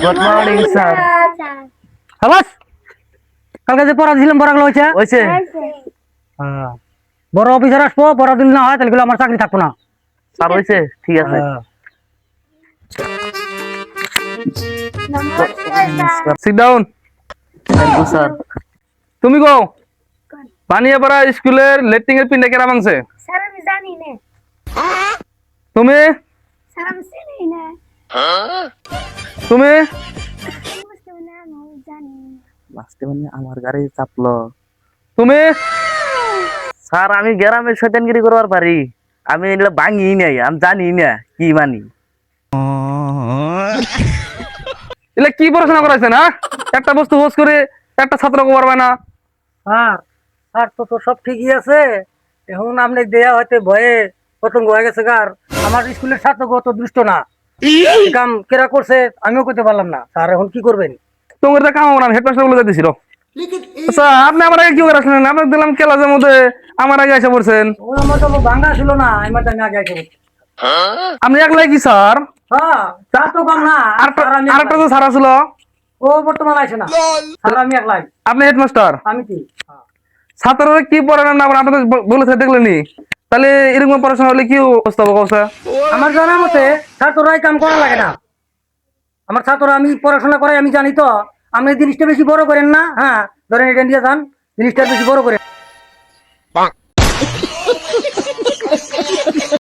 Good morning sir. হ্যাঁ কালকে যে পড়া দিয়েছিলাম পড়াগুলো হয়েছে হয়েছে? হ্যাঁ বড় অফিসার আসবো পড়া দিন না হয় তাহলে আমার চাকরি থাকবো না। স্যার হয়েছে? ঠিক আছে। হ্যাঁ। Sit down. Thank you sir. তুমি কও বানিয়াপাড়া স্কুলের লেট্রিং এর পিন্ডা কেরা ভাঙছে? স্যার আমি জানি না। তুমি স্যার আমি চিনি না। তুমি বুঝতে না আমি জানি না। লাস্টে মানে আমার গাড়ি চাপলো। তুমি স্যার আমি গ্রামের শয়তানগিরি করবার পারি, আমি এগুলো ভাঙি নাই, আমি জানি না কি মানি। এগুলা কি পড়াশোনা করাইছে না? একটা বস্তু হোস করে একটা ছাত্র পারবে না। স্যার স্যার তো সব ঠিকই আছে, এখন আপনি দেয়া হয়তো ভয়ে পতঙ্গ হয়ে গেছে কার আমার স্কুলের ছাত্র অত দৃষ্ট না, এই কাম কেরা করছে আমিও করতে পারলাম না। স্যার এখন কি করবেন? তোমার তো কাম না, হেডমাস্টার বলে দিছিল। আচ্ছা আপনি আমার আগে কি করে আসলেন? আপনাকে দিলাম ক্লাসের মধ্যে, আমার আগে এসে পড়ছেন। ওই আমার তো ভাঙ্গা ছিল না, আমার তো আমি আগে আগে বলছি। আপনি একলাই কি স্যার? হ্যাঁ তা তো কম না, স্যার আমি আরেকটা একলাই। তো স্যার ছিল। ও বর্তমান আছে না, স্যার আমি একলাই। আপনি হেডমাস্টার, আমি কি ছাত্ররা কি পড়ানো না পড়ানো আপনি তো বলেছে দেখলেনি। তাহলে এরকম পড়াশোনা হলে কি অবস্থা হবে কওছে? আমার জানা মতে ছাত্ররাই কাম করা লাগে না, আমার ছাত্ররা আমি পড়াশোনা করাই আমি জানি তো। আপনি জিনিসটা বেশি বড় করেন না, হ্যাঁ ধরেন এটা দিয়ে যান, জিনিসটা বেশি বড় করেন।